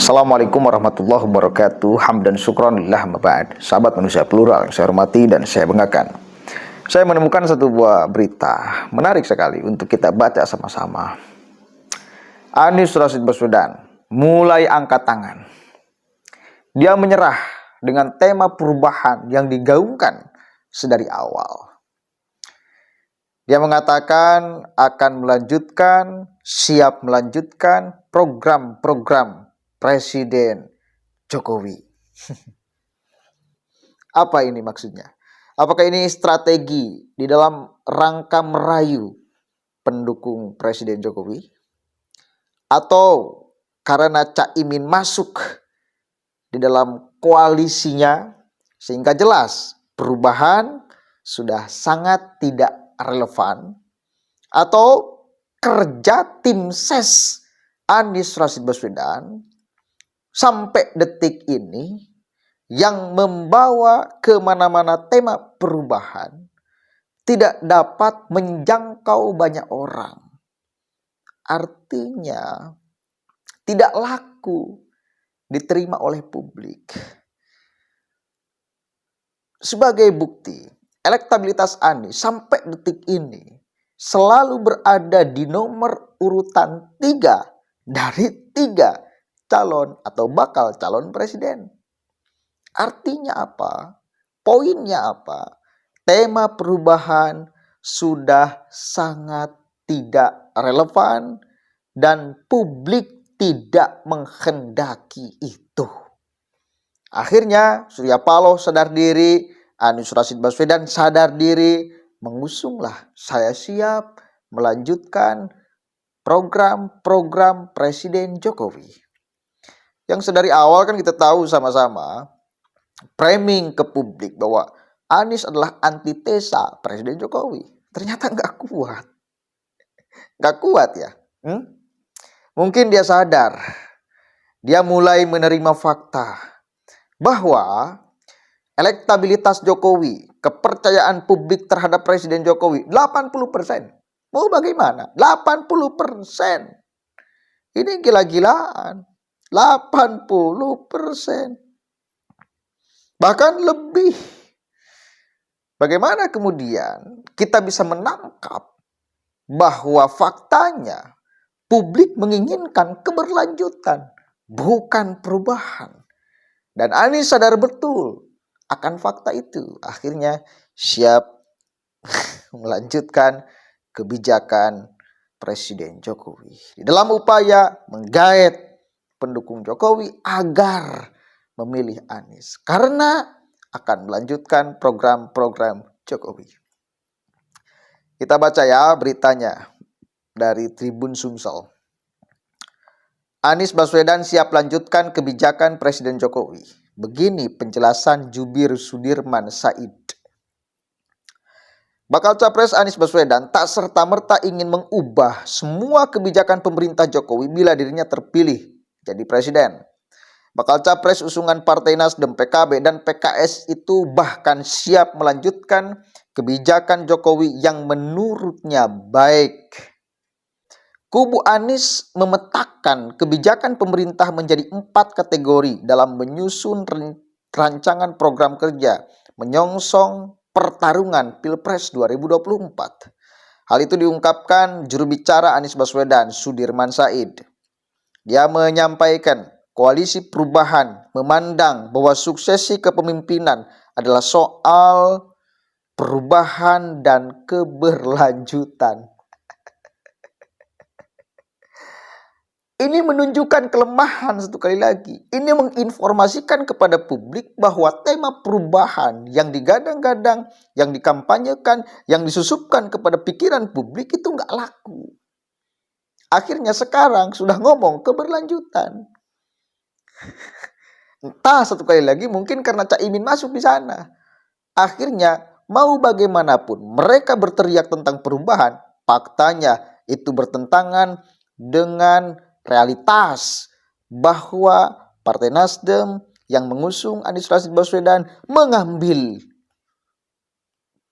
Assalamualaikum warahmatullahi wabarakatuh. Hamdan syukron lillah maba'ad. Sahabat manusia plural yang saya hormati dan saya banggakan, saya menemukan satu buah berita menarik sekali untuk kita baca sama-sama. Anies Rashid Baswedan mulai angkat tangan. Dia menyerah dengan tema perubahan yang digaungkan sedari awal. Dia mengatakan akan melanjutkan, siap melanjutkan program-program Presiden Jokowi. Apa ini maksudnya? Apakah ini strategi di dalam rangka merayu pendukung Presiden Jokowi? Atau karena Caimin masuk di dalam koalisinya sehingga jelas perubahan sudah sangat tidak relevan? Atau kerja tim ses Anies Rashid Baswedan sampai detik ini yang membawa kemana-mana tema perubahan tidak dapat menjangkau banyak orang. Artinya tidak laku diterima oleh publik. Sebagai bukti, elektabilitas Anies sampai detik ini selalu berada di nomor urutan 3 dari 3 calon atau bakal calon presiden. Artinya apa? Poinnya apa? Tema perubahan sudah sangat tidak relevan dan publik tidak menghendaki itu. Akhirnya Surya Paloh sadar diri, Anies Rashid Baswedan sadar diri, mengusunglah saya siap melanjutkan program-program Presiden Jokowi. Yang sedari awal kan kita tahu sama-sama, framing ke publik bahwa Anies adalah antitesa Presiden Jokowi. Ternyata nggak kuat. Nggak kuat ya. Mungkin dia sadar. Dia mulai menerima fakta bahwa elektabilitas Jokowi, kepercayaan publik terhadap Presiden Jokowi 80%. Mau bagaimana? 80%. Ini gila-gilaan. 80%. Bahkan lebih. Bagaimana kemudian kita bisa menangkap bahwa faktanya publik menginginkan keberlanjutan, bukan perubahan. Dan Anies sadar betul akan fakta itu. Akhirnya siap melanjutkan kebijakan Presiden Jokowi di dalam upaya menggait pendukung Jokowi agar memilih Anies karena akan melanjutkan program-program Jokowi. Kita baca ya beritanya dari Tribun Sumsel. Anies Baswedan siap lanjutkan kebijakan Presiden Jokowi. Begini penjelasan Jubir Sudirman Said. Bakal Capres Anies Baswedan tak serta-merta ingin mengubah semua kebijakan pemerintah Jokowi bila dirinya terpilih jadi presiden. Bakal Capres usungan Partai Nasdem, PKB, dan PKS itu bahkan siap melanjutkan kebijakan Jokowi yang menurutnya baik. Kubu Anies memetakan kebijakan pemerintah menjadi 4 kategori dalam menyusun rancangan program kerja menyongsong pertarungan Pilpres 2024. Hal itu diungkapkan juru bicara Anies Baswedan, Sudirman Said. Dia menyampaikan koalisi perubahan memandang bahwa suksesi kepemimpinan adalah soal perubahan dan keberlanjutan. Ini menunjukkan kelemahan satu kali lagi. Ini menginformasikan kepada publik bahwa tema perubahan yang digadang-gadang, yang dikampanyekan, yang disusupkan kepada pikiran publik itu nggak laku. Akhirnya sekarang sudah ngomong keberlanjutan. Entah satu kali lagi mungkin karena Caimin masuk di sana. Akhirnya mau bagaimanapun mereka berteriak tentang perubahan, faktanya itu bertentangan dengan realitas bahwa Partai Nasdem yang mengusung Anies Rashid Baswedan mengambil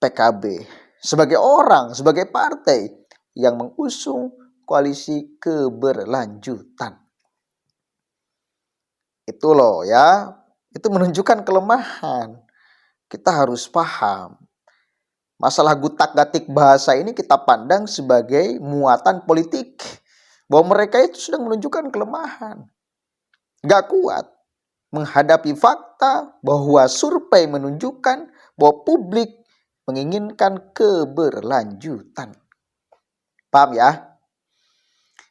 PKB sebagai partai yang mengusung koalisi keberlanjutan. Itu loh ya. Itu menunjukkan kelemahan. Kita harus paham. Masalah gutak-gatik bahasa ini kita pandang sebagai muatan politik. Bahwa mereka itu sedang menunjukkan kelemahan. Gak kuat menghadapi fakta bahwa survei menunjukkan bahwa publik menginginkan keberlanjutan. Paham ya?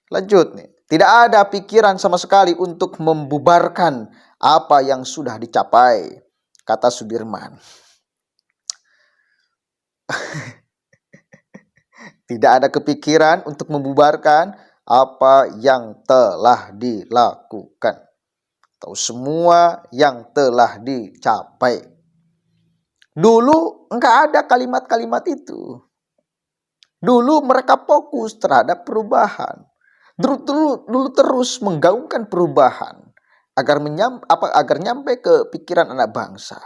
Lanjut nih. Tidak ada pikiran sama sekali untuk membubarkan apa yang sudah dicapai, kata Sudirman. Tidak ada kepikiran untuk membubarkan apa yang telah dilakukan atau semua yang telah dicapai. Dulu enggak ada kalimat-kalimat itu. Dulu mereka fokus terhadap perubahan. Dulu terus menggaungkan perubahan agar nyampe ke pikiran anak bangsa.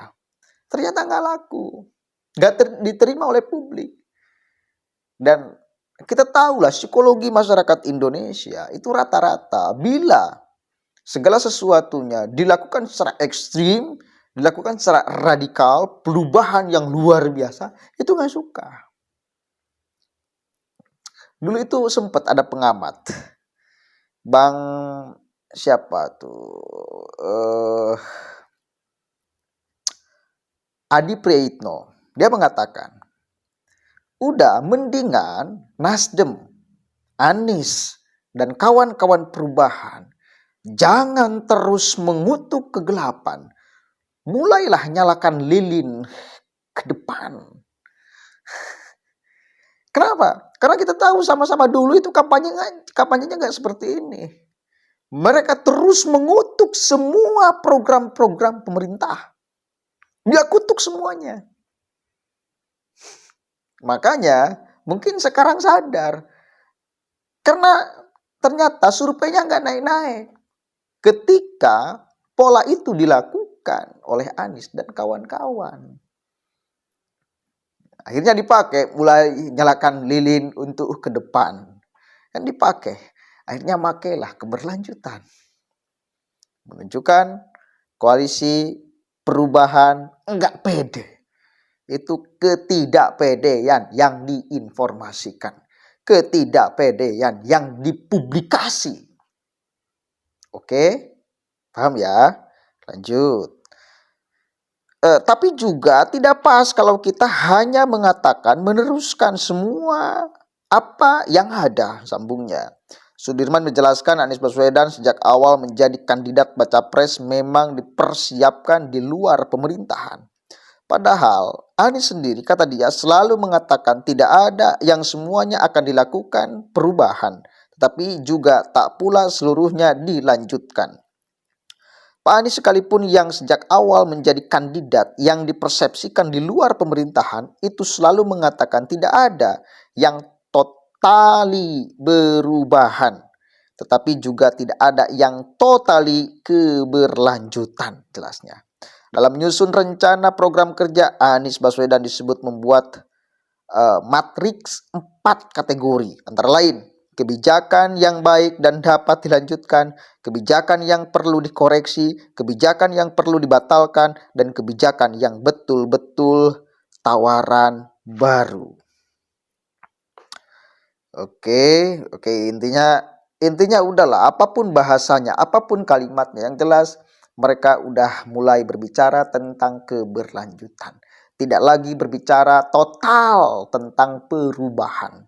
Ternyata nggak laku, nggak diterima oleh publik. Dan kita tahulah psikologi masyarakat Indonesia itu rata-rata bila segala sesuatunya dilakukan secara ekstrim, dilakukan secara radikal, perubahan yang luar biasa, itu nggak suka. Dulu itu sempat ada pengamat, Bang siapa tuh? Adi Prayitno. Dia mengatakan, udah mendingan Nasdem, Anies, dan kawan-kawan perubahan jangan terus mengutuk kegelapan. Mulailah nyalakan lilin ke depan. Kenapa? Karena kita tahu sama-sama dulu itu kampanyenya nggak seperti ini. Mereka terus mengutuk semua program-program pemerintah. Dia kutuk semuanya. Makanya mungkin sekarang sadar. Karena ternyata surveinya nggak naik-naik. Ketika pola itu dilakukan oleh Anies dan kawan-kawan. Akhirnya dipakai, mulai nyalakan lilin untuk ke depan. Dan dipakai. Akhirnya makailah keberlanjutan. Menunjukkan koalisi perubahan enggak pede. Itu ketidakpedean yang diinformasikan. Ketidakpedean yang dipublikasi. Oke? Paham ya? Lanjut. Tapi juga tidak pas kalau kita hanya mengatakan meneruskan semua apa yang ada, sambungnya. Sudirman menjelaskan Anies Baswedan sejak awal menjadi kandidat baca pres memang dipersiapkan di luar pemerintahan. Padahal Anies sendiri, kata dia, selalu mengatakan tidak ada yang semuanya akan dilakukan perubahan, tetapi juga tak pula seluruhnya dilanjutkan. Pak Anies sekalipun yang sejak awal menjadi kandidat yang dipersepsikan di luar pemerintahan itu selalu mengatakan tidak ada yang totali berubahan. Tetapi juga tidak ada yang totali keberlanjutan, jelasnya. Dalam menyusun rencana program kerja, Anies Baswedan disebut membuat matriks 4 kategori. Antara lain, kebijakan yang baik dan dapat dilanjutkan, kebijakan yang perlu dikoreksi, kebijakan yang perlu dibatalkan, dan kebijakan yang betul-betul tawaran baru. Oke, intinya udahlah, apapun bahasanya, apapun kalimatnya, yang jelas mereka udah mulai berbicara tentang keberlanjutan. Tidak lagi berbicara total tentang perubahan.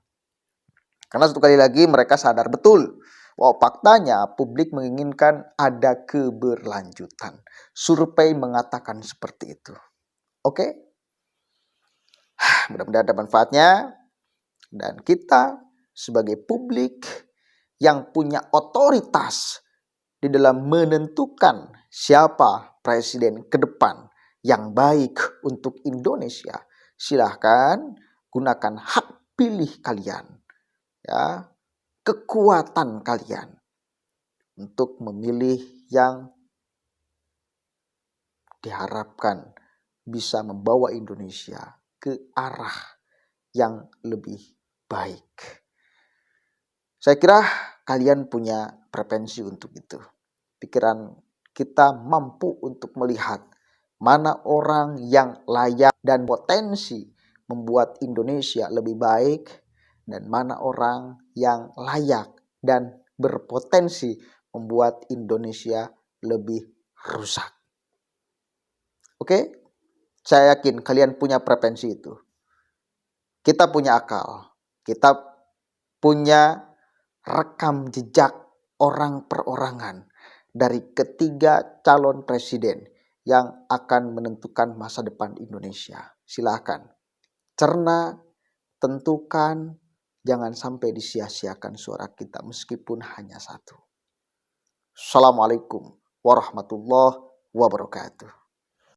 Karena satu kali lagi mereka sadar betul bahwa faktanya publik menginginkan ada keberlanjutan. Survei mengatakan seperti itu. Oke? Mudah-mudahan ada manfaatnya. Dan kita sebagai publik yang punya otoritas di dalam menentukan siapa presiden ke depan yang baik untuk Indonesia, silahkan gunakan hak pilih kalian. Ya, kekuatan kalian untuk memilih yang diharapkan bisa membawa Indonesia ke arah yang lebih baik. Saya kira kalian punya preferensi untuk itu. Pikiran kita mampu untuk melihat mana orang yang layak dan potensi membuat Indonesia lebih baik, dan mana orang yang layak dan berpotensi membuat Indonesia lebih rusak. Oke? Saya yakin kalian punya preferensi itu. Kita punya akal. Kita punya rekam jejak orang perorangan dari ketiga calon presiden yang akan menentukan masa depan Indonesia. Silakan cerna, tentukan, jangan sampai disia-siakan suara kita meskipun hanya satu. Assalamualaikum warahmatullahi wabarakatuh.